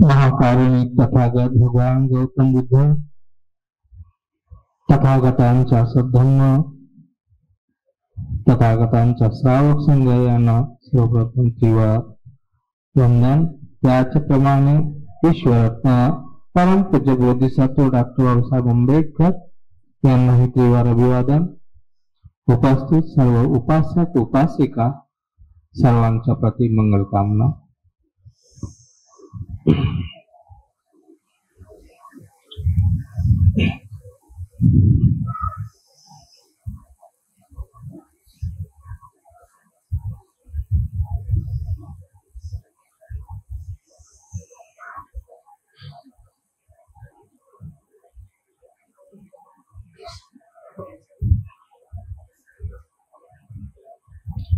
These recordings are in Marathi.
महाकारुणिक तथागत भगवान गौतम बुद्ध तथागतांचा सद्धम्म तथागतांचा श्रावक संघ यांना सर्वप्रथम किंवा वंदन. त्याचप्रमाणे ईश्वरत्न परमपूज्य बोधिसत्व डॉक्टर बाबासाहेब आंबेडकर यांनाही त्रिवार अभिवादन. उपस्थित सर्व उपासक उपासिका सर्वांच्या प्रति मंगल कामना.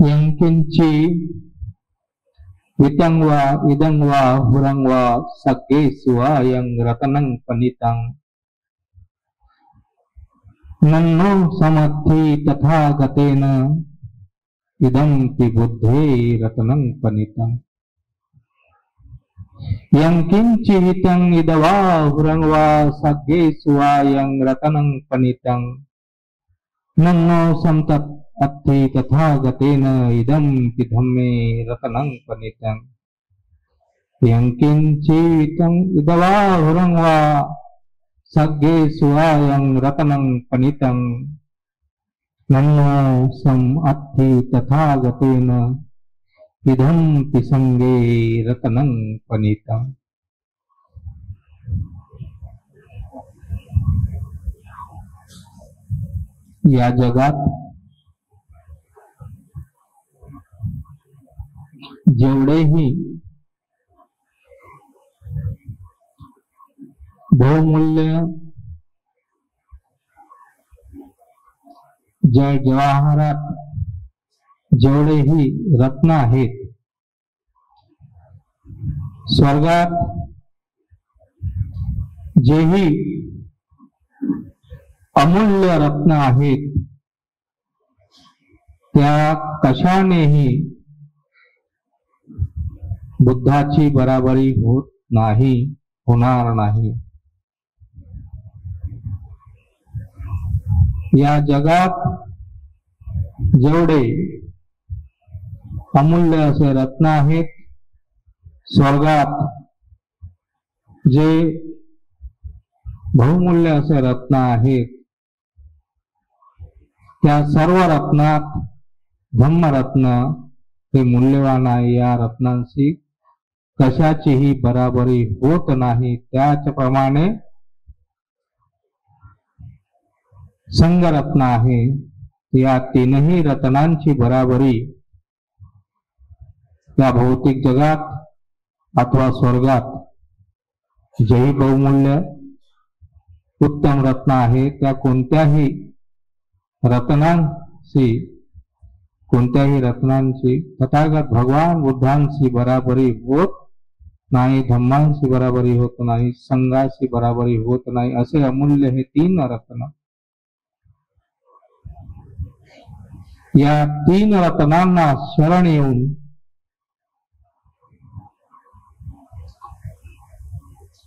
यंकिंची वितं वा इदं वा हुरं वा सग्गे सुवायं रतनं पनितं नन्नो समर्थि तथागतेन इदं हि बुद्धे रतनं पनितं. यंकिंची वितं इदं वा हुरं वा सग्गे सुवायं रतनं पनितं नन्नो समतत् अत्थि तथागतेन इदं हि धम्मे रतनं पनितं. यंकिंचितं इदं वा हुरं वा सग्गे सुवायं रतनं पनितं नन्नो सम अत्थि तथागतेन इदं हि संगे रतनं पनितं. या जगात जेवढेही बहुमूल्य जवाहरात जेवढेही रत्न आहेत, स्वर्गात जेही अमूल्य रत्न आहेत, त्या कशानेही बुद्धाची बराबरी होत नाही, होणार नाही. या जगात जेवढे अमूल्य असे रत्न आहेत, स्वर्गात जे बहुमूल्य असे रत्न आहेत, त्या सर्व रत्नात धम्मरत्न हे मूल्यवान आहे. या रत्नांशी कशाचीही बराबरी होत नाही. त्याचप्रमाणे संगरत्न आहे. या तीनही रत्नांची बराबरी या भौतिक जगात अथवा स्वर्गात जेही बहुमूल्य उत्तम रत्न आहे, त्या कोणत्याही रत्नांची तथागत भगवान बुद्धांशी बराबरी होत नाही, धम्मांशी बराबरी होत नाही, संघाशी बराबरी होत नाही. असे अमूल्य हे तीन रत्न. या तीन रत्नांना शरण येऊन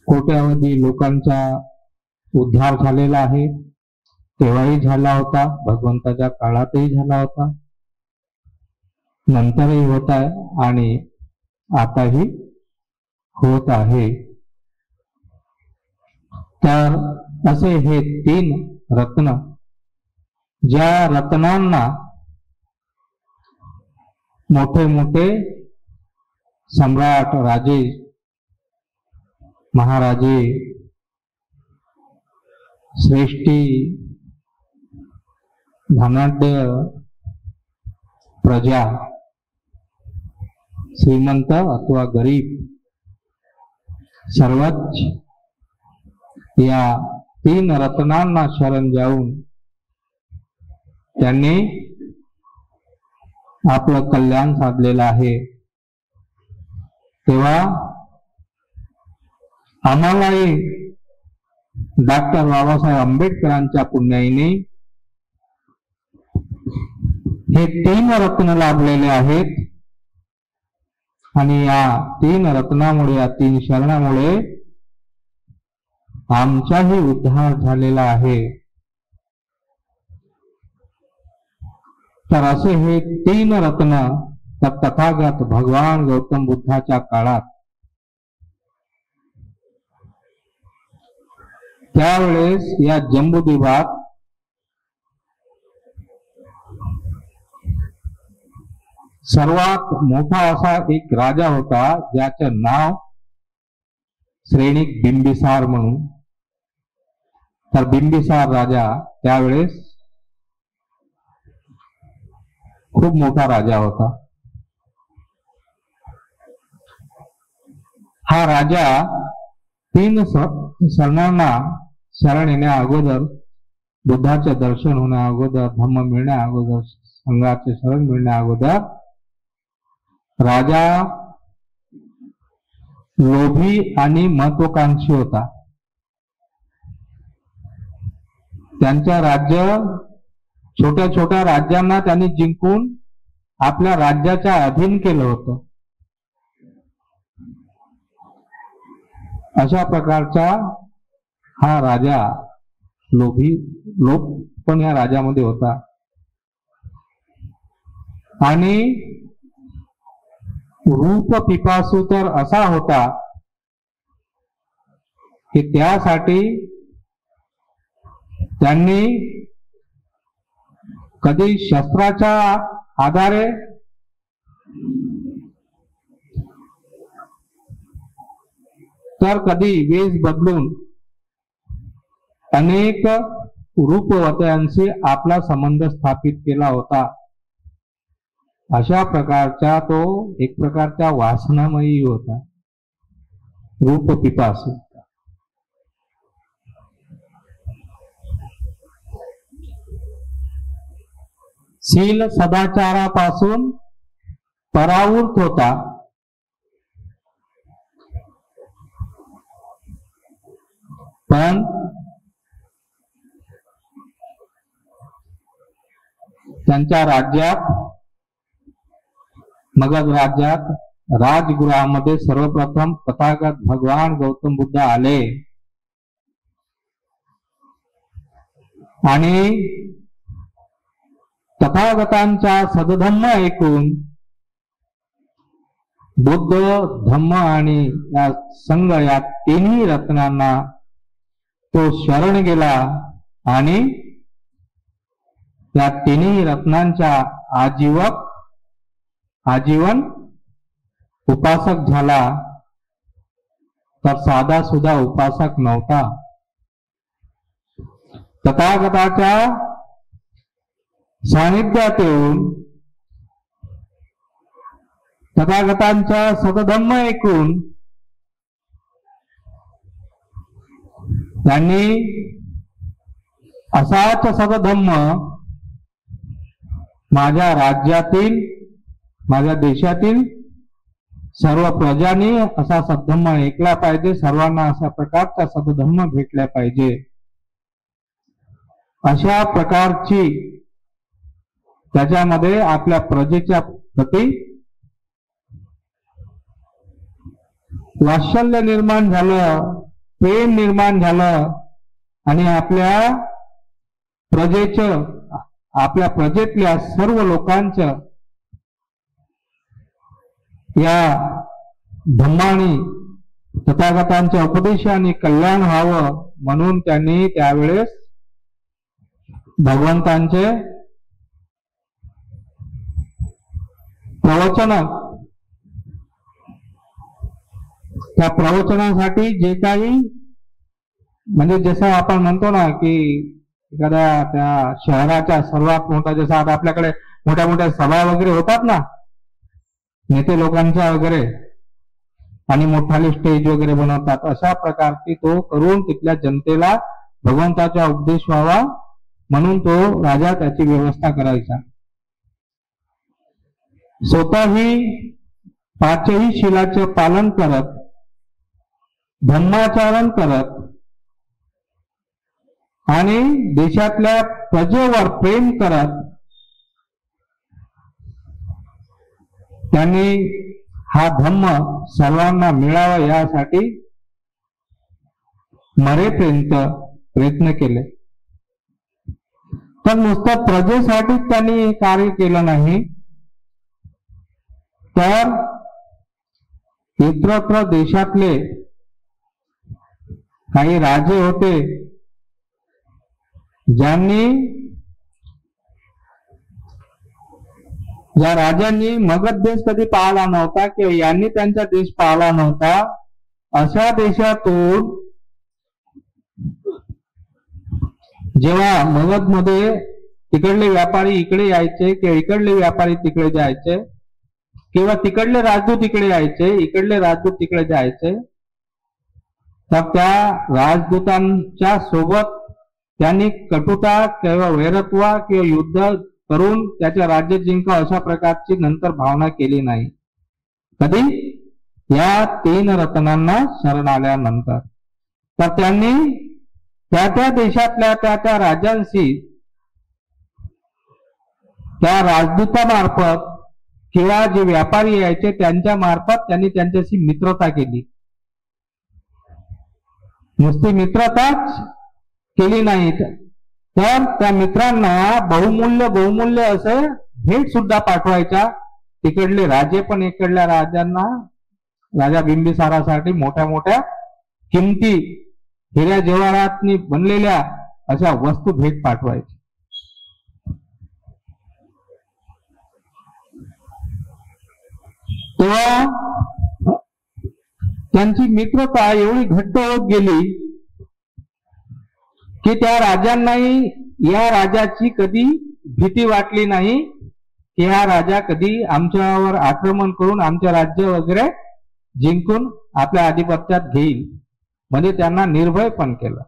कोट्यावधी लोकांचा उद्धार झालेला आहे. तेव्हाही झाला होता, भगवंताच्या काळातही झाला होता, नंतरही होत आहे आणि आताही होत आहे. तर असे हे तीन रत्न, ज्या रत्नांना मोठे मोठे सम्राट, राजे, महाराजे, श्रेष्ठी, धनाढ्य प्रजा, श्रीमंत अथवा गरीब, सर्वच या तीन रत्नांना शरण जाऊन त्यांनी आपलं कल्याण साधलेलं आहे. तेव्हा आम्हालाही डॉक्टर बाबासाहेब आंबेडकरांच्या पुण्याईने हे 3 रत्न लाभलेले आहेत आणि या 3 रत्नामुळे, या 3 शरणामुळे आमचाही उद्धार झालेला आहे. तर असे हे 3 रत्न तर तथागत भगवान गौतम बुद्धाच्या काळात, त्यावेळेस या जम्बूद्वीपात सर्वात मोठा असा एक राजा होता, ज्याचे नाव श्रेणिक बिंबिसार म्हणून. तर बिंबिसार राजा त्यावेळेस खूप मोठा राजा होता. हा राजा 3 शरणांना शरण येण्या अगोदर, बुद्धाचे दर्शन होण्या अगोदर, धम्म मिळण्या अगोदर, संघाचे शरण मिळण्या अगोदर राजा लोभी आणि महत्वाकांक्षी होता. त्यांच्या राज्य, छोट्या छोट्या राज्यांना त्यांनी जिंकून आपल्या राज्याच्या अधीन केलं होतं. अशा प्रकारचा हा राजा लोभ पण या राजामध्ये होता. आणि रूप पिपासू तर असा होता की त्यासाठी त्यांनी कधी शस्त्राच्या आधारे, तर कधी वेश बदलून अनेक रूपवत्यांशी आपला संबंध स्थापित केला होता. अशा प्रकारचा तो एक प्रकारचा वासनामयी होता, रूप पिपासू. शील सदाचारापासून परावृत होता. पण त्यांच्या राज्यात, मगध राज्यात, राजगृहामध्ये सर्वप्रथम तथागत भगवान गौतम बुद्ध आले आणि तथागतांचा सदधम्म ऐकून बुद्ध, धम्म आणि या संघ, या 3 रत्नांना तो शरण गेला आणि या 3 रत्नांच्या आजीवन उपासक झाला. तर साधा सुद्धा उपासक नव्हता. तथागताच्या सानिध्यात येऊन तथागतांचा सदधम्म ऐकून त्यांनी असाच सदधम्म माझ्या राज्यातील, माझ्या देशातील सर्व प्रजांनी असा सद्धम्म ऐकला पाहिजे, सर्वांना अशा प्रकारचा सद्धम्म भेटला पाहिजे. अशा प्रकारची त्याच्यामध्ये आपल्या प्रजेच्या प्रती वात्सल्य निर्माण झालं, प्रेम निर्माण झालं आणि आपल्या प्रजेचं, आपल्या प्रजेतल्या सर्व लोकांचं या धम्मानी, तथागतांच्या उपदेशाने कल्याण व्हावं म्हणून त्यांनी त्यावेळेस भगवंतांचे प्रवचन, त्या प्रवचनासाठी जे काही, म्हणजे जसं आपण म्हणतो ना की एखाद्या त्या शहराच्या सर्वात मोठा, जसं आता आपल्याकडे मोठ्या मोठ्या सभा वगैरे होतात ना नेते लोकांच्या वगैरे, आणि मोठाले स्टेज वगैरे बनवतात, अशा प्रकारची तो करून तिथल्या जनतेला भगवंताचा उपदेश व्हावा म्हणून तो राजा त्याची व्यवस्था करायचा. स्वतःही 5ही शिलाचे पालन करत, धम्माचरण करत आणि देशातल्या प्रजेवर प्रेम करत त्यांनी हा धम्म सर्वांना मिळावा यासाठी मरेपर्यंत प्रयत्न केले. पण नुसतं प्रजेसाठी त्यांनी कार्य केलं नाही, तर इतरत्र देशातले काही राजे होते ज्या राजांनी मगध देश कधी पाहिला नव्हता किंवा यांनी त्यांचा देश पाहिला नव्हता, अशा देशातून जेव्हा मगधमध्ये तिकडले व्यापारी इकडे यायचे किंवा इकडले व्यापारी तिकडे जायचे किंवा तिकडले राजदूत इकडे यायचे, इकडले राजदूत तिकडे जायचे, तर त्या राजदूतांच्या सोबत त्यांनी कटुता किंवा वैरत्व किंवा युद्ध करून त्याचे राज्य जिंका अशा प्रकारची नंतर भावना केली नाही कधी. या 3 रत्नांना शरण आल्यानंतर तर त्यांनी त्या त्या देशातल्या त्या त्या राजांशी त्या राजदूतामार्फत किंवा जे व्यापारी यायचे त्यांच्या मार्फत त्यांनी त्यांच्याशी मित्रता केली. नुसती मित्रताच केली नाही, तर त्या मित्रांना बहुमूल्य असे भेट सुद्धा पाठवायच्या. तिकडले राजे पण इकडल्या राजांना, राजा बिंबिसारासाठी मोठ्या मोठ्या किमती हिऱ्या जवाहरातनी बनलेल्या अशा वस्तू भेट पाठवायच्या. तेव्हा त्यांची मित्रता एवढी घट्ट होत गेली की त्या राजांनाही या राजाची कधी भीती वाटली नाही की हा राजा कधी आमच्यावर आक्रमण करून आमचे राज्य वगैरे जिंकून आपल्या आधिपत्यात घेईल. म्हणजे त्यांना निर्भय पण केलं.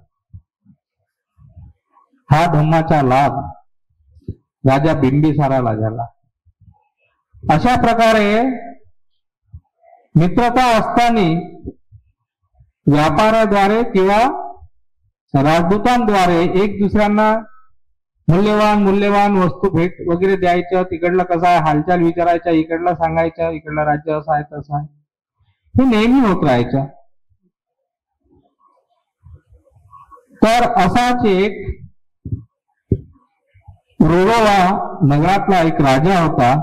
हा धम्माचा लाभ राजा बिंबिसाराला झाला. अशा प्रकारे मित्रता असताना व्यापाराद्वारे किंवा राजदूतांद्वारे एक दुसऱ्यांना मूल्यवान वस्तू भेट वगैरे द्यायचं. तिकडलं कसं आहे हालचाल विचारायच्या, इकडलं सांगायचं इकडलं राज्य असं आहे तसं आहे, हे नेहमी होत राहायचं. तर असाच एक रोरोवा नगरातला एक राजा होता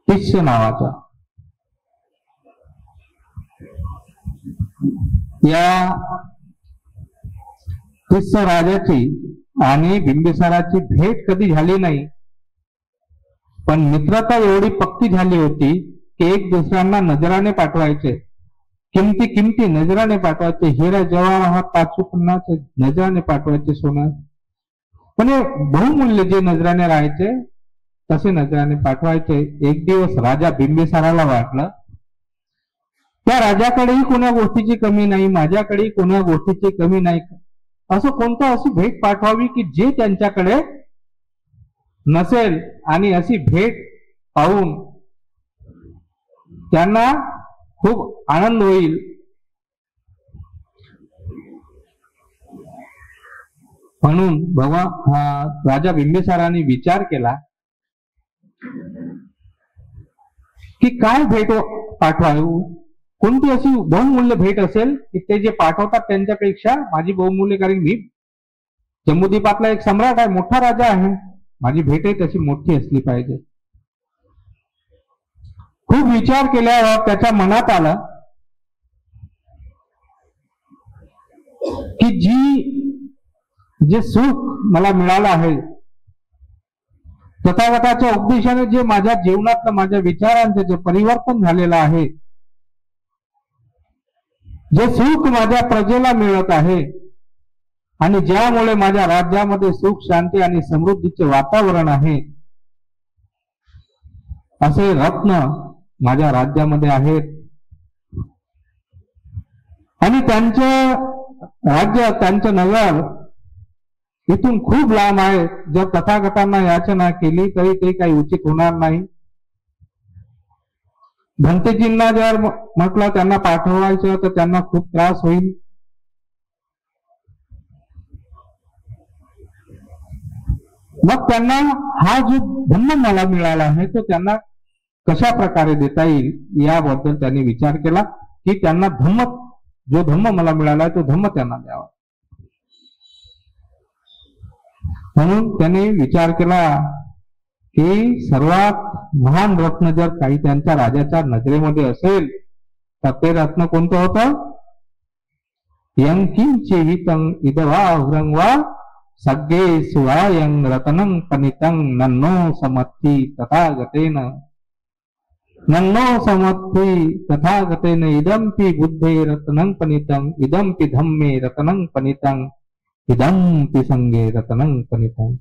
तिस्य नावाचा. या तिस्य राजाची आणि बिंबिसाराची भेट कधी झाली नाही, पण मित्रता एवढी पक्की झाली होती की एक दुसऱ्यांना नजराने पाठवायचे, किमती नजराने पाठवायचे, हिरा जवाहरात पाचूपन्नाचे नजराने पाठवायचे सोनं. म्हणजे बहुमूल्य जे नजराने राहायचे तसे नजराने पाठवायचे. एक दिवस राजा बिंबिसाराला वाटलं त्या राजाकडेही कोणा गोष्टीची कमी नाही, माझ्याकडेही कोणा गोष्टीची कमी नाही, असं कोणतं अशी भेट पाठवावी की जे त्यांच्याकडे नसेल आणि अशी भेट पाहून त्यांना खूप आनंद होईल. म्हणून राजा बिंबिसाराने विचार केला की काय भेट पाठवावी, कोणती अशी बहुमूल्य भेट असेल की ते जे पाठवतात त्यांच्यापेक्षा माझी बहुमूल्य, कारण मी जम्बूद्वीपातला एक सम्राट आहे, मोठा राजा आहे, माझी भेटही तशी मोठी असली पाहिजे. खूप विचार केल्यावर त्याच्या मनात आलं की जे सुख मला मिळालं आहे तथागताच्या उपदेशाने, जे माझ्या जीवनातलं माझ्या विचारांचं जे परिवर्तन झालेलं आहे, जे सुख माझ्या प्रजेला मिळत आहे आणि ज्यामुळे माझ्या राज्यामध्ये सुख शांती आणि समृद्धीचे वातावरण आहे, असे रत्न माझ्या राज्यामध्ये आहेत. आणि त्यांचे राज्य, त्यांचं नगर इथून खूप लांब आहे. जर तथागतांना याचना केली तरी ते काही उचित होणार नाही. भंतेजींना जर म्हटलं त्यांना पाठवायचं तर त्यांना खूप त्रास होईल. मग त्यांना हा जो धम्म मला मिळाला आहे तो त्यांना कशा प्रकारे देता येईल याबद्दल त्यांनी विचार केला की त्यांना धम्म, जो धम्म मला मिळाला तो धम्म त्यांना द्यावा. म्हणून त्यांनी विचार केला की सर्वात महान रत्न जर काही त्यांच्या राजाच्या नजरेमध्ये असेल तर ते रत्न कोणतं होतं? यंकिंचे हितं इदवा हुरंगवा सग्गे सुवायं रतनं पनितं नन्नो समत्ति तथागतेन, नन्नो समत्ति तथागतेन इदंपि बुद्धे रत्नं पनितं इदंपि धम्मे रत्नं पनितं इदंपि संगे रत्नं पनितं.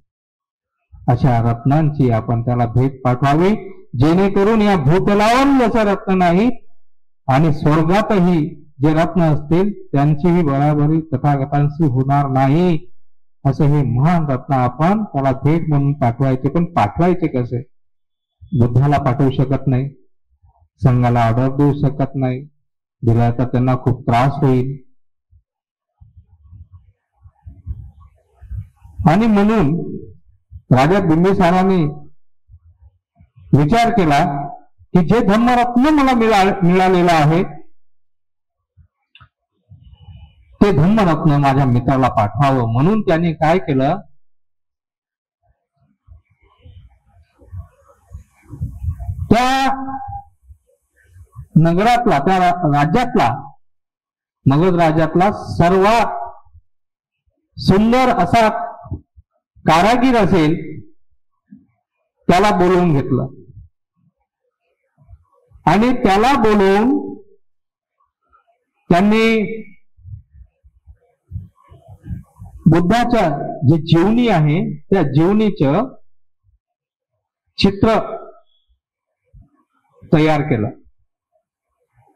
अशा रत्नांची आपण त्याला भेट पाठवावी जेणेकरून या भूतलावर जसं रत्न नाही आणि स्वर्गातही जे रत्न असतील त्यांचीही बराबरी तथागतांशी होणार नाही. असं हे महान रत्न आपण त्याला भेट म्हणून पाठवायचे. पण पाठवायचे कसे? बुद्धाला पाठवू शकत नाही, संघाला ऑर्डर देऊ शकत नाही, दिला तर त्यांना खूप त्रास होईल. आणि म्हणून राजा बिंबिसाराने विचार केला की जे धम्मरत्न मला मिळालेलं आहे ते धम्मरत्न माझ्या मित्राला पाठवावं. म्हणून त्यांनी काय केलं, त्या नगरातला, त्या राज्यातला, मगध राज्यातला सर्वात सुंदर असा कारागीर असेल त्याला बोलवून घेतलं आणि त्याला बोलवून त्यांनी बुद्धाच्या जे जीवनी आहे त्या जीवनीचं चित्र तयार केलं.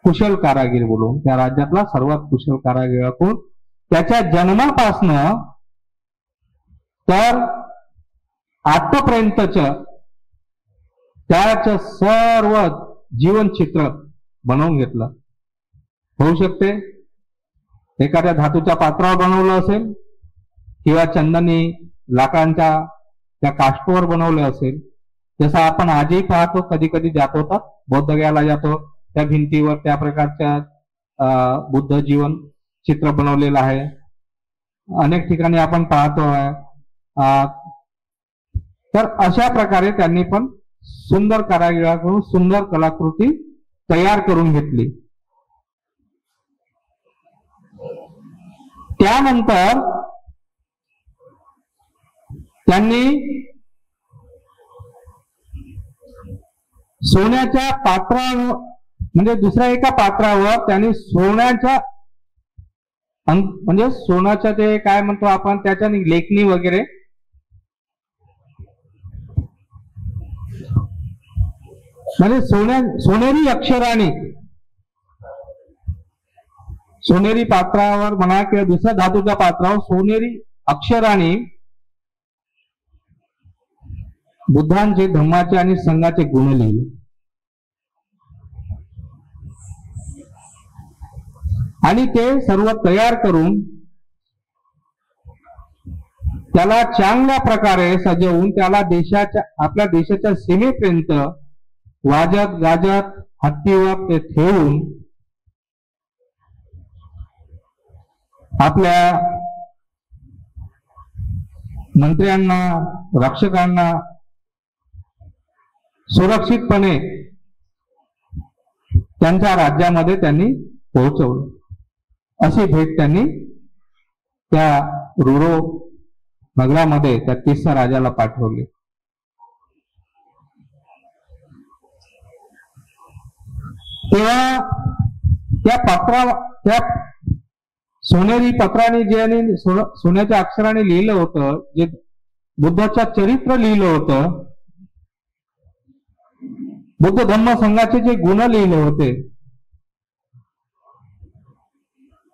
कुशल कारागीर बोलून, त्या राज्यातला सर्वात कुशल कारागीर कोण, त्याच्या जन्मापासनं तर आतापर्यंतच त्याचं सर्व जीवन चित्र बनवून घेतलं. होऊ शकते एखाद्या धातूच्या पात्रावर बनवलं असेल किंवा चंदनी लाकडांच्या त्या काष्टवर बनवलं असेल. जसं आपण आजही पाहतो, कधी कधी जातो तर बौद्धगयाला जातो, त्या भिंतीवर त्या प्रकारच्या बुद्ध जीवन चित्र बनवलेलं आहे. अनेक ठिकाणी आपण पाहतो आहे. तर अशा प्रकारे त्यांनी पण सुंदर कारागिराकडून सुंदर कलाकृती तयार करून घेतली. त्यानंतर त्यांनी सोन्याच्या पात्रावर, म्हणजे दुसऱ्या एका पात्रावर त्यांनी सोन्याच्या म्हणजे सोन्याच्या ते काय म्हणतो आपण त्याच्या लेखणी वगैरे म्हणजे सोनेरी अक्षराने, सोनेरी पात्रावर म्हणा किंवा दुसऱ्या धातूच्या पात्रावर सोनेरी अक्षराने बुद्धांचे, धम्माचे आणि संघाचे गुण लिहिले. आणि ते सर्व तयार करून त्याला चांगल्या प्रकारे सजवून त्याला आपल्या देशाच्या सीमेपर्यंत वाजत गाजत हत्तीवर ते ठेवून आपल्या मंत्र्यांना, रक्षकांना सुरक्षितपणे त्यांच्या राज्यामध्ये त्यांनी पोहोचवलं. अशी भेट त्यांनी त्या रुरो नगरामध्ये त्या तिसऱ्या राजाला पाठवली. तेव्हा त्या सोनेरी पत्राने जे सोन्याच्या अक्षराने लिहिलं होतं, जे बुद्धाच्या चरित्र लिहिलं होतं, बुद्ध धम्म संघाचे जे गुण लिहिले होते,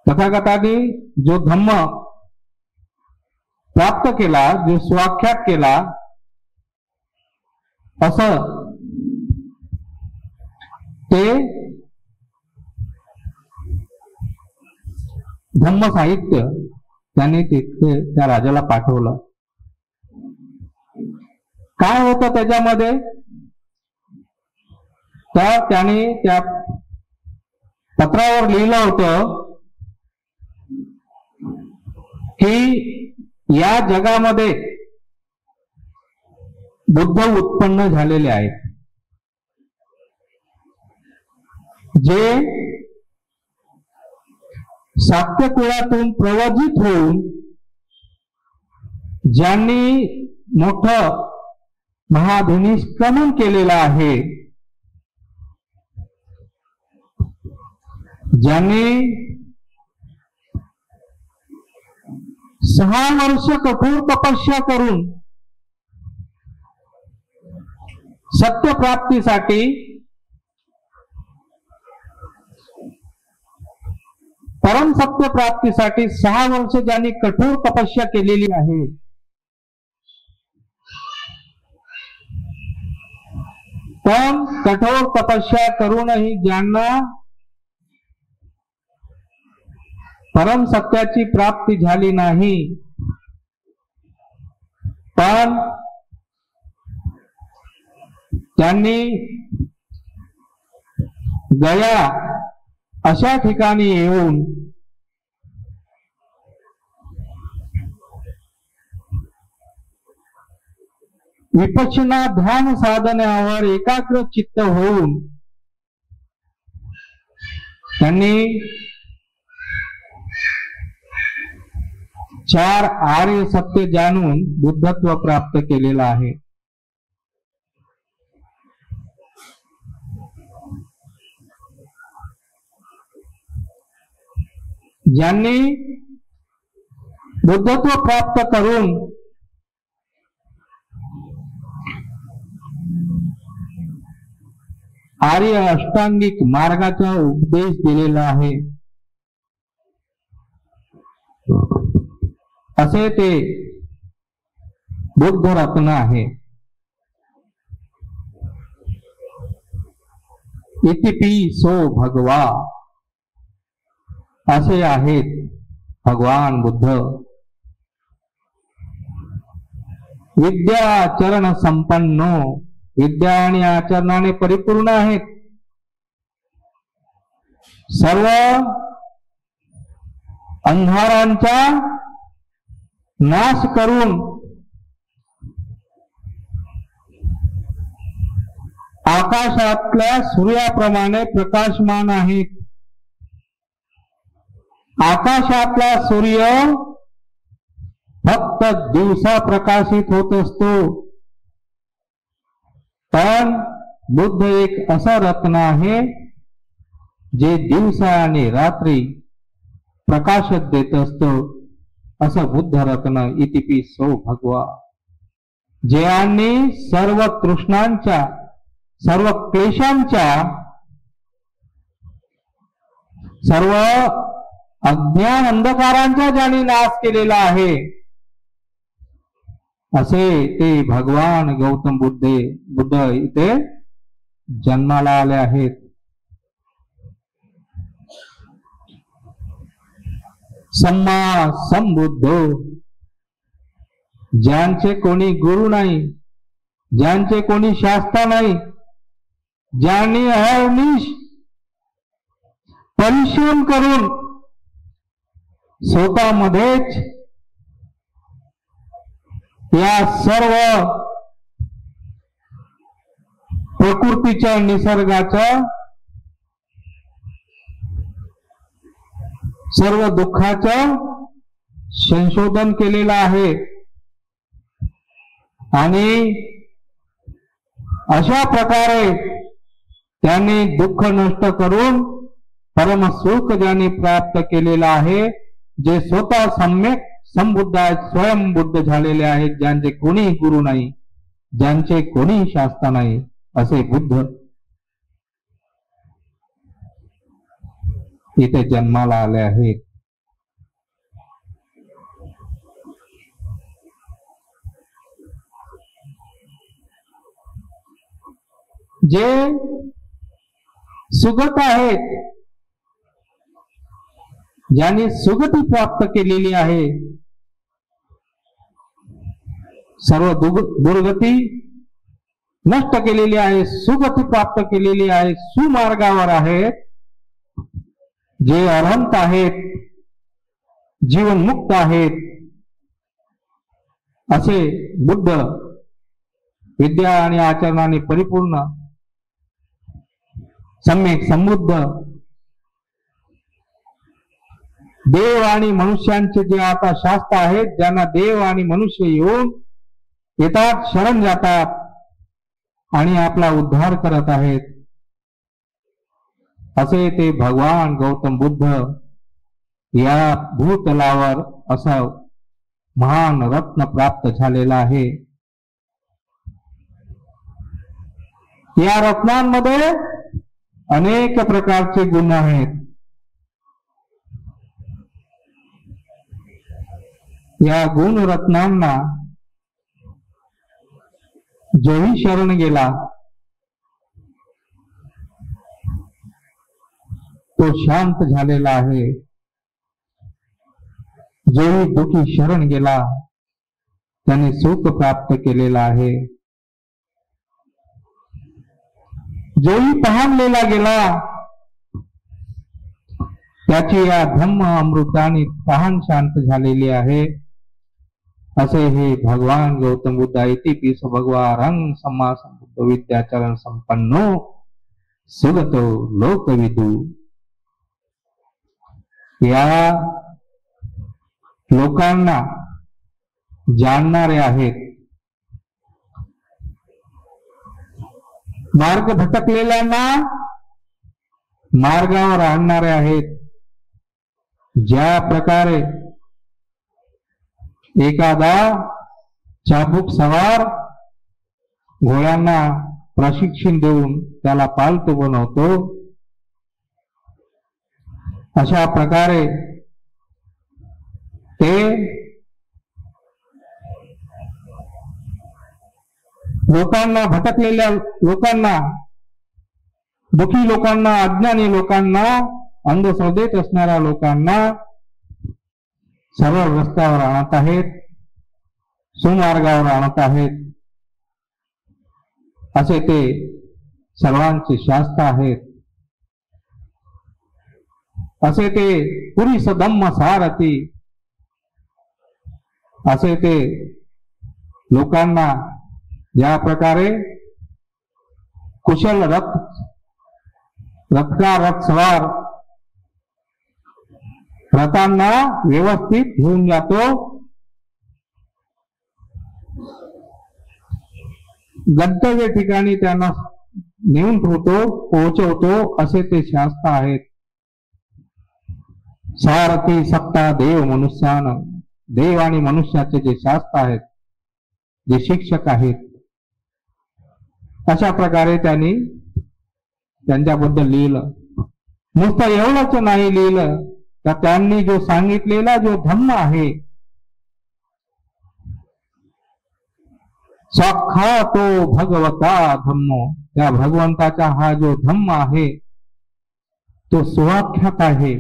तथागतांनी जो धम्म प्राप्त केला, जो स्वाख्यात केला, असं ते धम्म साहित्य त्यांनी तिथे त्या राजाला पाठवलं. काय होतं त्याच्यामध्ये? तर त्याने त्या पत्रावर लिहिलं होतं की या जगामध्ये बुद्ध उत्पन्न झालेले आहेत, जे सात्य कुळातून प्रवजित होऊन ज्यांनी मोठं महाधुनिष्क्रमण केलेलं आहे, ज्यांनी 6 वर्ष कठोर तपस्या करून सत्य प्राप्तीसाठी परम सत्य प्राप्तीसाठी 6 वर्ष ज्यांनी कठोर तपस्या केलेली आहे, पण कठोर तपस्या करूनही ज्यांना परम सत्याची प्राप्ती झाली नाही, पण त्यांनी गया अशा ठिकाणी येऊन विपश्यना ध्यान साधनावर एकाग्र चित्त होऊन त्यांनी 4 आर्य सत्य जाणून बुद्धत्व प्राप्त केलेलं आहे। ज्यांनी बुद्धत्व प्राप्त करून आर्य अष्टांगिक मार्गाचा उपदेश दिलेला आहे, असे ते बुद्ध रत्न आहे। इतिपिसो भगवा असे आहेत भगवान बुद्ध। विद्याचरण संपन्नो, विद्या आणि आचरणाने परिपूर्ण आहेत। सर्व अंधारांचा नाश करून आकाशातल्या सूर्याप्रमाणे प्रकाशमान आहेत। आकाशातला सूर्य फक्त दिवसा प्रकाशित होत असतो, पण बुद्ध एक असं रत्न आहे जे दिवसा आणि रात्री प्रकाश देत असतो, असं बुद्ध रत्न इतिपिसो भगवा। ज्यांनी सर्व तृष्णांच्या, सर्व क्लेशांच्या, सर्व अज्ञान अंधकारांचा ज्यांनी नाश केलेला आहे, असे ते भगवान गौतम बुद्ध इथे जन्माला आले आहेत। सम्मा संबुद्ध, ज्यांचे कोणी गुरु नाही, ज्यांचे कोणी शास्त्र नाही, ज्यांनी अहर्निश परिश्रम करून स्वतःमध्येच या सर्व प्रकृतीच्या निसर्गाचं, सर्व दुःखाचं संशोधन केलेलं आहे आणि अशा प्रकारे त्यांनी दुःख नष्ट करून परमसुख ज्यांनी प्राप्त केलेलं आहे, जे स्वतः सम्यक संबुद्ध आहेत, स्वयंबुद्ध झालेले आहेत, ज्यांचे कोणी गुरु नाही, ज्यांचे कोणी शास्त्र नाही, असे बुद्ध इथे जन्माला आले आहेत। जे सुगत आहेत, ज्यांनी सुगती प्राप्त केलेली आहे, सर्व दुर्गती नष्ट केलेली आहे, सुगती प्राप्त केलेली आहे, सुमार्गावर आहेत, जे अनंत आहेत, जीवनमुक्त आहेत, असे बुद्ध विद्या आणि आचरणाने परिपूर्ण सम्यक समृद्ध देव आणि मनुष्यांचे जे आता शास्त्र आहेत, ज्यांना देव आणि मनुष्य येऊन येतात, शरण जातात आणि आपला उद्धार करत आहेत, असे ते भगवान गौतम बुद्ध या भूतलावर असं महान रत्न प्राप्त झालेला आहे. या रत्नांमध्ये अनेक प्रकारचे गुण आहेत. या गुणरत्नांना जोही शरण गेला तो शांत झालेला आहे. जोही दुखी शरण गेला त्याने सुख प्राप्त केलेला आहे. जोही तहानलेला गेला त्याची या धम्म अमृताने तहान शांत झालेली आहे. असे हे भगवान गौतम बुद्ध इति भगवा रंग सम्मा संबुद्ध विद्याचरण संपन्नो सुगतो लोकविदु. या लोकांना जाणणारे आहेत, मार्ग भटकलेल्यांना मार्गावर आणणारे आहेत. ज्या प्रकारे एखादा चाबूक सवार घोड्यांना प्रशिक्षण देऊन त्याला पालतू बनवतो, अशा प्रकारे ते लोकांना, भटकलेल्या लोकांना, दुखी लोकांना, अज्ञानी लोकांना, अंधश्रद्धेत असणाऱ्या लोकांना सरळ रस्त्यावर आणत आहेत, सुमार्गावर आणत आहेत. असे ते सर्वांचे शास्त्र आहेत. असे ते पुरीस धम्म सारथी, असे ते लोकांना ज्या प्रकारे कुशल रथकार रथसवार रथांना व्यवस्थित घेऊन जातो, गंतव्य ठिकाणी त्यांना नेऊन ठेवतो, पोहोचवतो, असे ते शास्त्र आहेत. सारथी सत्ता देव मनुष्यान, देव आणि मनुष्याचे जे शास्त्र आहेत, जे शिक्षक आहेत, अशा प्रकारे त्यांनी त्यांच्याबद्दल लिहिलं. नुसतं एवढंच नाही लिहिलं तर त्यांनी जो सांगितलेला जो धम्म आहे, साक्षातो भगवता धम्मो, त्या भगवंताचा हा जो धम्म आहे तो सुवाख्यात आहे.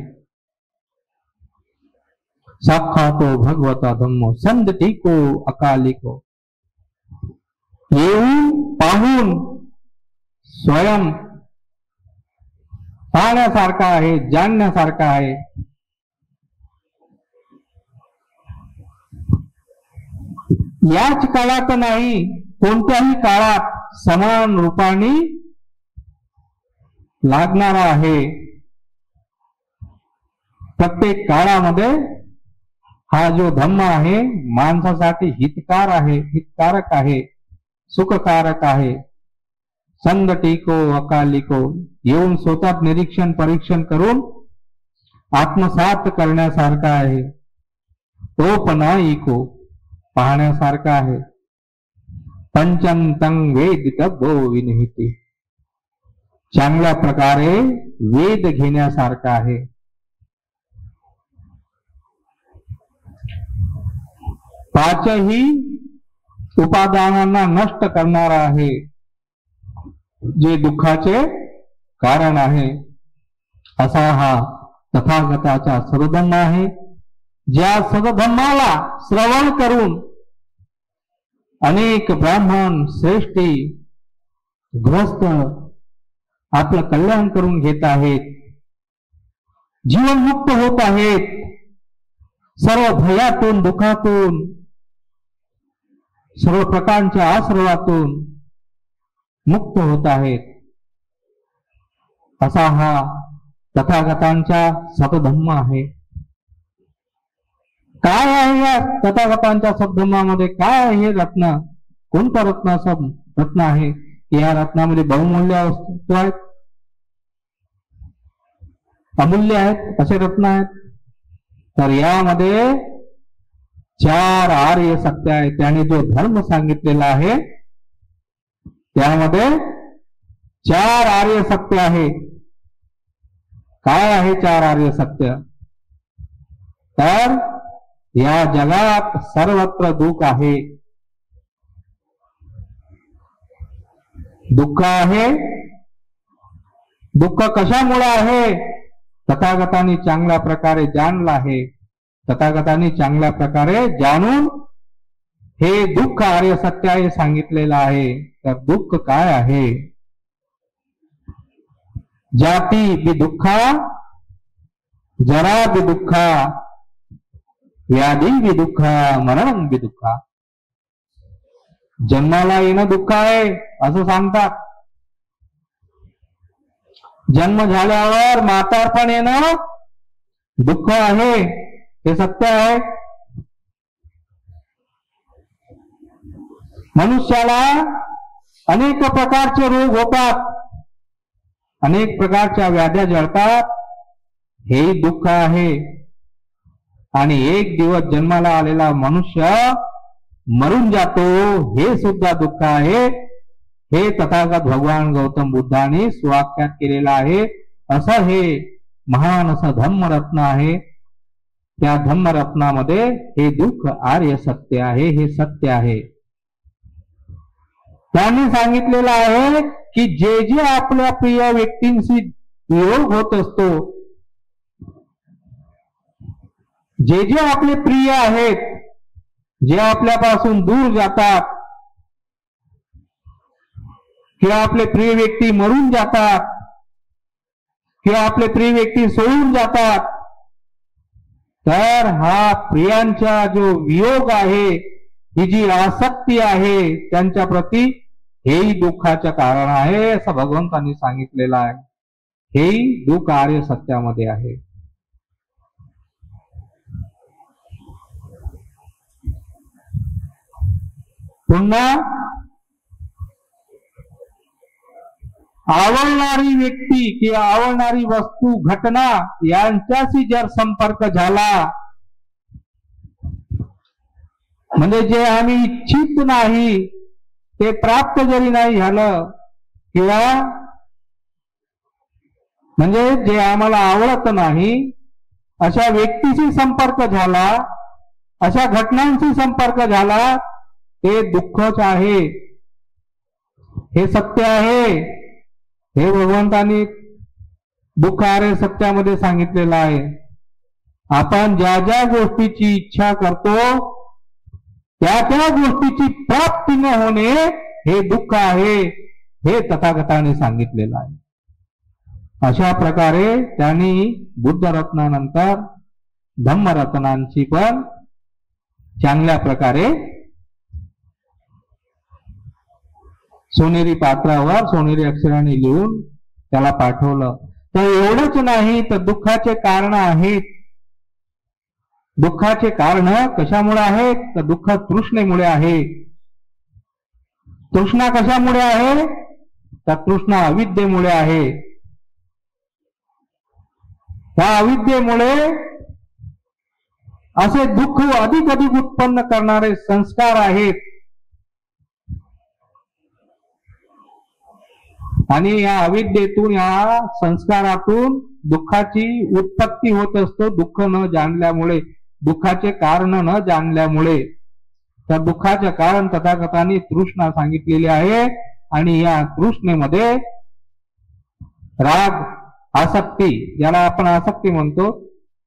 साक्षातो भगवता धम्मो संदतिको अकालिको, येऊन पाहून स्वयं पाहण्यासारखा आहे, जाणण्यासारखा आहे. याच काळात नाही, कोणत्याही काळात समान रूपाने लागणारा आहे. प्रत्येक काळामध्ये हा जो धम्म आहे माणसासाठी हितकार आहे, हितकारक आहे, सुखकारक आहे. संदटिको अकालिको, येऊन स्वतः निरीक्षण परीक्षण करून आत्मसात करण्यासारखा आहे. ओपनाईको, पाहण्यासारखा आहे. पंचंतं वेदितव्यो विनिहिती, चांगल्या प्रकारे वेद घेण्यासारखा आहे. पाचही उपादानांना नष्ट करणारा आहे, जे दुःखाचे कारण आहे. असा हा तथागताचा सदधम्म आहे. ज्या सदधम्माला श्रवण करून अनेक ब्राह्मण श्रेष्ठी गृहस्थ आपलं कल्याण करून घेत आहेत, जीवनमुक्त होत आहेत, सर्व भयातून, दुःखातून, सर्व प्रकारच्या आश्रवातून मुक्त होत आहेत. असा हा तथागतांचा सतधम्म आहे. काय आहे या तथागतांच्या सतधम्मामध्ये? काय आहे हे रत्न? कोणतं रत्न असं रत्न आहे? या रत्नामध्ये बहुमूल्य वस्तू आहेत, अमूल्य आहेत, असे रत्न आहेत. तर यामध्ये 4 आर्य सत्य आहे. त्याने जो धर्म सांगितलेला आहे त्यामध्ये 4 आर्य सत्य आहे. काय आहे 4 आर्य सत्य? तर या जगात सर्वत्र दुःख आहे. दुःख आहे. दुःख कशामुळे आहे? तथागतांनी चांगल्या प्रकारे जाणलं आहे. तथागतांनी चांगल्या प्रकारे जाणून हे दुःख आर्य सत्य आहे सांगितलेलं आहे. तर दुःख काय आहे? जाती बी दुःखा, जरा बी दुःखा, व्याधी बी दुःखा, मरण बी दुःखा. जन्माला येणं दुःख आहे असं सांगतात. जन्म झाल्यावर म्हातारपण येणं दुःख आहे, हे सत्य आहे. मनुष्याला अनेक प्रकारचे रोग होतात, अनेक प्रकारच्या व्याध्या जळतात, हे दुःख आहे. आणि एक दिवस जन्माला आलेला मनुष्य मरून जातो, हे सुद्धा दुःख आहे. हे तथागत भगवान गौतम बुद्धांनी सुवाक्यात केलेलं आहे. असं हे महान असं धम्मरत्न आहे. त्या धम्मरत्नामध्ये हे दुःख आर्य सत्य आहे, हे सत्य आहे. त्यांनी सांगितलेलं आहे की जे जे आपल्या प्रिय व्यक्तींशी वियोग होत असतो, जे जे आपले प्रिय आहेत, जे आपल्यापासून दूर जातात किंवा आपले प्रिय व्यक्ती मरून जातात किंवा आपले प्रिय व्यक्ती सोडून जातात, तर हा प्रियांचा जो वियोग आहे, ही जी आसक्ती आहे त्यांच्या प्रती, हेही दुःखाचं कारण आहे असं भगवंतांनी सांगितलेलं आहे. हेही दुःख आर्य सत्यामध्ये आहे. पुन्हा आवडणारी व्यक्ती किंवा आवडणारी वस्तू, घटना यांच्याशी जर संपर्क झाला, म्हणजे जे आम्ही इच्छित नाही ते प्राप्त जरी नाही झालं, किंवा म्हणजे जे आम्हाला आवडत नाही अशा व्यक्तीशी संपर्क झाला, अशा घटनांशी संपर्क झाला, ते दुःखच आहे, हे सत्य आहे. हे भगवंतांनी दुःख आर्य सत्यामध्ये सांगितलेलं आहे. आपण ज्या ज्या गोष्टीची इच्छा करतो त्या त्या गोष्टीची प्राप्ती न होणे हे दुःख आहे, हे तथागताने सांगितलेलं आहे. अशा प्रकारे त्यांनी बुद्ध रत्नानंतर धम्मरत्नांची पण चांगल्या प्रकारे सोनेरी पात्रावर सोनेरी अक्षराने लिहून त्याला पाठवलं. तर एवढंच नाही, तर दुःखाचे कारण आहेत. दुःखाचे कारण कशामुळे आहेत? तर दुःख तृष्णेमुळे आहे. तृष्णा कशामुळे आहे? तर तृष्णा अविद्येमुळे आहे. त्या अविद्येमुळे असे दुःख अधिक अधिक उत्पन्न करणारे संस्कार आहेत. आणि या अविद्येतून, या संस्कारातून दुःखाची उत्पत्ती होत असतो. दुःख न जाणल्यामुळे, दुःखाचे कारण न जाणल्यामुळे. तर दुःखाचे कारण तथागतांनी तृष्णा सांगितलेली आहे. आणि या तृष्णेमध्ये राग, आसक्ती, ज्याला आपण आसक्ती म्हणतो,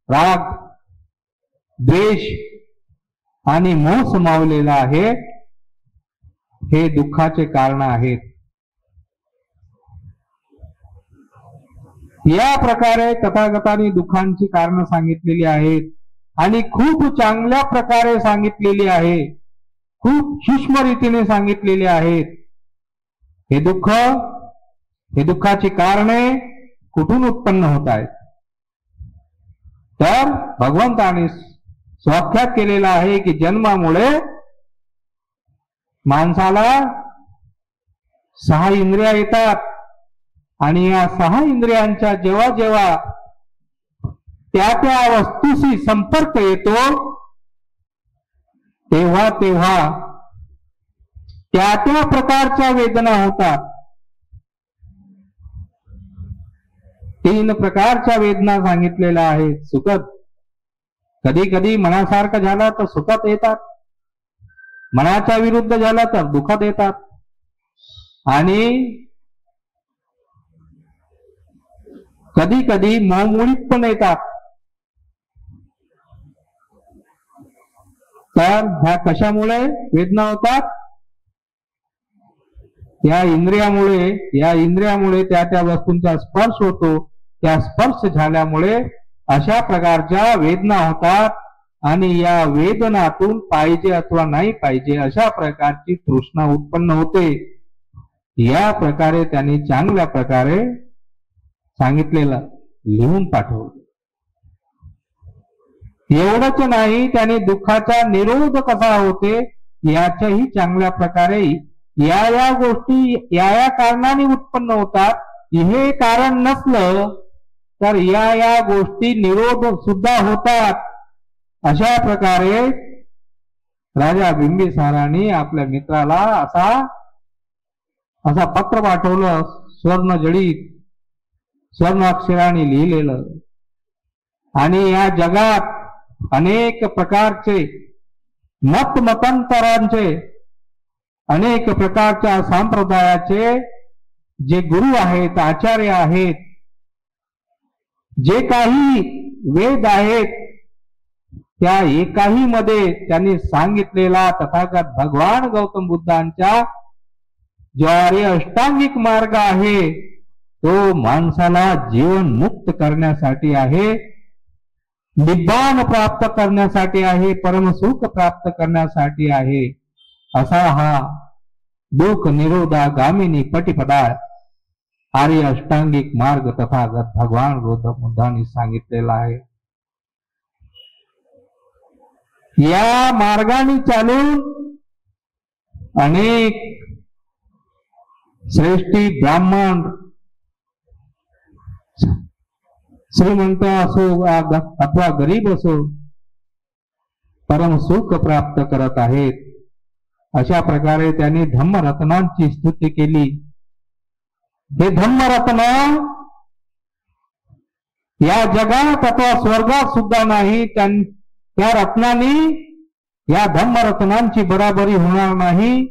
राग, द्वेष आणि मोह समावलेला आहे. हे दुःखाचे कारण आहेत. या प्रकारे तथागतांनी दुःखांची कारण सांगितलेली आहेत आणि खूप चांगल्या प्रकारे सांगितलेली आहे, खूप सूक्ष्म रीतीने सांगितलेले आहेत. हे दुःखाची कारणे कुठून उत्पन्न होत आहेत? तर भगवंताने स्वाख्यात केलेला आहे की जन्मामुळे माणसाला 6 इंद्रिया येतात आणि या 6 इंद्रियांच्या जेव्हा जेव्हा त्या त्या वस्तूशी संपर्क येतो तेव्हा तेव्हा त्या त्या प्रकारच्या वेदना होतात. 3 प्रकारच्या वेदना सांगितलेल्या आहेत. सुखद, कधी कधी मनासारखं झालं तर सुखात येतात, मनाच्या विरुद्ध झालं तर दुःखात येतात, आणि कधी कधी मौमुळीत पण येतात. तर ह्या कशामुळे वेदना होतात? या इंद्रियामुळे त्या त्या वस्तूंचा स्पर्श होतो. त्या स्पर्श झाल्यामुळे अशा प्रकारच्या वेदना होतात आणि या वेदनातून पाहिजे अथवा नाही पाहिजे अशा प्रकारची तृष्णा उत्पन्न होते. या प्रकारे त्यांनी चांगल्या प्रकारे सांगितलेलं, लिहून पाठवलं. एवढंच नाही, त्याने दुःखाचा निरोध कसा होते याच्याही चांगल्या प्रकारे या गोष्टी या कारणाने उत्पन्न होतात. हे कारण नसलं तर या गोष्टी निरोध सुद्धा होतात. अशा प्रकारे राजा बिंबिसाराने आपल्या मित्राला असा पत्र पाठवलं, स्वर्ण अक्षराने लिहिलेलं. आणि या जगात अनेक प्रकारचे मतमतांतरांचे, अनेक प्रकारच्या संप्रदायाचे जे गुरु आहेत, आचार्य आहेत, जे काही वेद आहेत, त्या एकाही मध्ये त्यांनी सांगितलेला तथागत भगवान गौतम बुद्धांच्या जो अष्टांगिक मार्ग आहे तो माणसाला जीवन मुक्त करण्यासाठी आहे, निब्बाण प्राप्त करण्यासाठी आहे, परमसुख प्राप्त करण्यासाठी आहे. असा हा दुःख निरोधागामिनी पटिपदा आर्य अष्टांगिक मार्ग तथागत भगवान गौतम बुद्धांनी सांगितलेला आहे. या मार्गाने चालून अनेक श्रेष्ठी ब्राह्मण, श्रीमंत असो अथवा गरीब असो, परम सुख प्राप्त करत आहेत. अशा प्रकारे त्यांनी धम्मरत्नांची स्तुती केली. हे धम्मरत्न या जगात अथवा स्वर्गात सुद्धा नाही, त्या रत्नांनी, या धम्मरत्नांची बराबरी होणार नाही.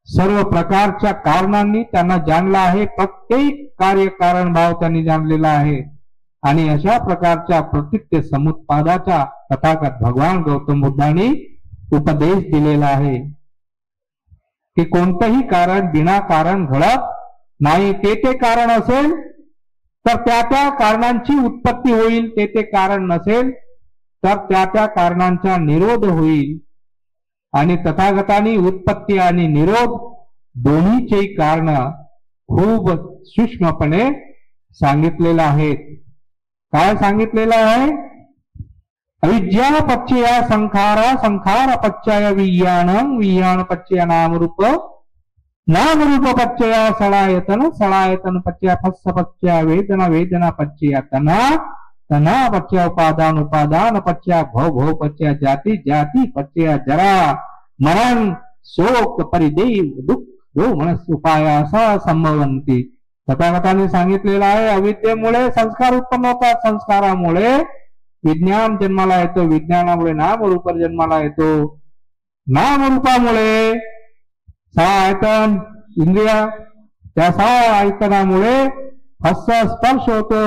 सर्व प्रकारच्या कारणांनी त्यांना जाणला आहे, प्रत्येक कार्य कारण भाव त्यांनी जाणलेला आहे. आणि अशा प्रकारच्या प्रत्येक समुत्पादाचा तथागत भगवान गौतम बुद्धांनी उपदेश दिलेला आहे की कोणतंही कारण विनाकारण घडत नाही. ते कारण असेल तर त्या कारणांची उत्पत्ती होईल, ते कारण नसेल तर त्या कारणांचा निरोध होईल. आणि तथागतांनी उत्पत्ती आणि निरोध दोन्हीचे कारण खूप सूक्ष्मपणे सांगितलेलं आहे. काय सांगितलेलं आहे? अविद्या पच्चया संखारा, संखार पच्चय विज्ञानं, विज्ञान पच्चय नामरूप, नामरूप पच्चया सलायतन, सलायतन पच्चय फस्स पच्चय वेदना, वेदना पच्चय तना, तना पच्चय उपादान, उपादान पच्चय भव, भव पच्चय जाति, जाति पच्चय जरा मरण शोक परिदेव दुःख जो मनस उपायासा संभवंती. तथागतांनी सांगितलेलं आहे, अविद्येमुळे संस्कार उत्पन्न होतात, संस्कारामुळे विज्ञान जन्माला येतो, विज्ञानामुळे नामरूप जन्माला येतो, नामरूपामुळे 6 आयतन इंद्रिया, त्या 6 आयतनामुळे हस्त स्पर्श होतो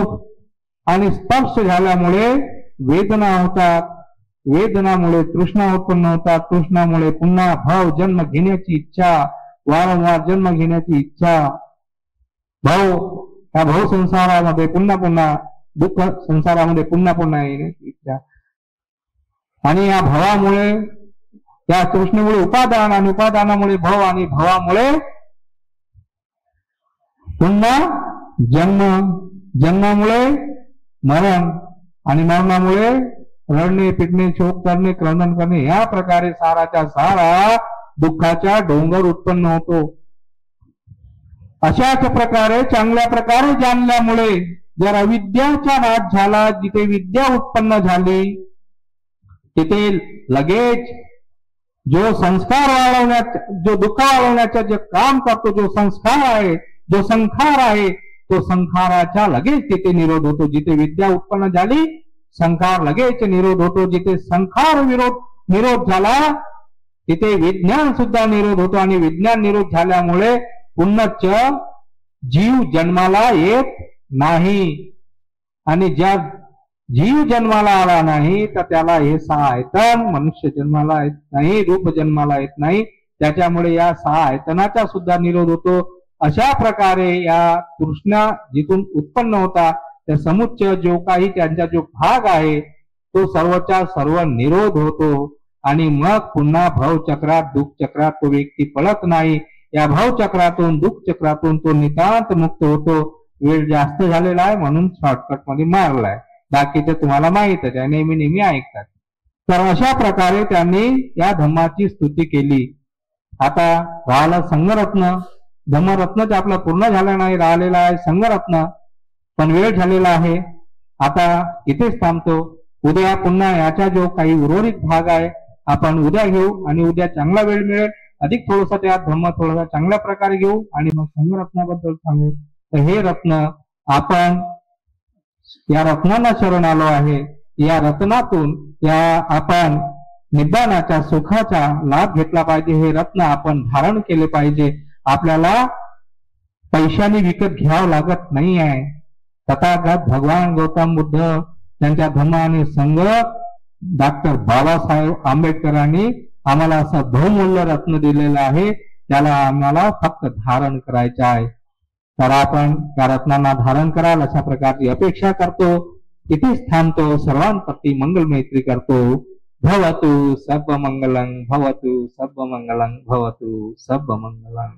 आणि स्पर्श झाल्यामुळे वेदना होतात, वेदनामुळे तृष्णा उत्पन्न होतात, तृष्णामुळे पुन्हा भाव जन्म घेण्याची इच्छा, वारंवार जन्म घेण्याची इच्छा, भाव या भाऊ संसारामध्ये पुन्हा पुन्हा दुःख संसारामध्ये पुन्हा पुन्हा येणे आणि या भावामुळे या तृष्णेमुळे उपादान आणि उपादानामुळे भव आणि भवामुळे पुन्हा जन्म, जन्मामुळे मरण आणि मरणामुळे रडणे, पिटणे, शोक करणे, क्रंदन करणे, या प्रकारे साराच्या सारा दुःखाचा डोंगर उत्पन्न होतो. अशाच प्रकारे चांगल्या प्रकारे जाणल्यामुळे जर अविद्याचा नाश झाला, जिथे विद्या उत्पन्न झाली तिथे लगेच जो संस्कार वाढवण्याचा, जो दुःख वाढवण्याचा जे काम करतो, जो संस्कार आहे, जो संखार आहे, तो संखाराचा लगेच तिथे निरोध होतो. जिथे विद्या उत्पन्न झाली संखार लगेच निरोध होतो. जिथे संखार निरोध झाला तिथे विज्ञान सुद्धा निरोध होतो आणि विज्ञान निरोध झाल्यामुळे पुन्हाच जीव जन्माला येत नाही. आणि ज्या जीव जन्माला आला नाही तर त्याला हे सहा आयतन, मनुष्य जन्माला येत नाही, रूप जन्माला येत नाही, त्याच्यामुळे या सहा आयतनाचा सुद्धा निरोध होतो. अशा प्रकारे या तृष्णा जिथून उत्पन्न होता त्या समुच्चय जो काही त्यांचा जो भाग आहे तो सर्वचा सर्व निरोध होतो आणि मग पुन्हा भवचक्रात, दुःख चक्रात तो व्यक्ती पळत नाही. या भवचक्रातून, दुःख चक्रातून तो नितांत मुक्त होतो. वेळ जास्त झालेला आहे म्हणून शॉर्टकट मध्ये मारलाय, बाकी ते तुम्हाला माहितच आहे, नेहमी नेहमी ऐकतात. तर अशा प्रकारे त्यांनी या धम्माची स्तुती केली. आता राहिलं संघरत्न. धम्मरत्नच आपलं पूर्ण झालं नाही, राहिलेला आहे संघरत्न, पण वेळ झालेला आहे. आता इथेच थांबतो. उद्या पुन्हा याचा जो काही उर्वरित भाग आहे आपण उद्या घेऊ आणि उद्या चांगला वेळ मिळेल अधिक थोडंसं त्यात धम्म थोडासा चांगल्या प्रकारे घेऊ आणि मग संघरत्नाबद्दल सांगू. तर हे रत्न आपण या रत्नांना शरण आलो आहे. या रत्नातून या आपण निब्बाणाच्या सुखाचा लाभ घेतला पाहिजे. हे रत्न आपण धारण केले पाहिजे. आपल्याला पैशाने विकत घ्यावं लागत नाही आहे. तथागत भगवान गौतम बुद्ध त्यांच्या धम्म आणि संघ डॉक्टर बाबासाहेब आंबेडकरांनी आम्हाला असं बहुमूल्य रत्न दिलेलं आहे, त्याला आम्हाला फक्त धारण करायचं आहे. तर आपण त्या रत्नांना धारण कराल अशा प्रकारची अपेक्षा करतो. इथेच थांबतो. सर्वांप्रती मंगल मैत्री करतो. भवतु सर्व मंगलं, भवतु सर्व मंगलं, भवतु सर्व मंगलं.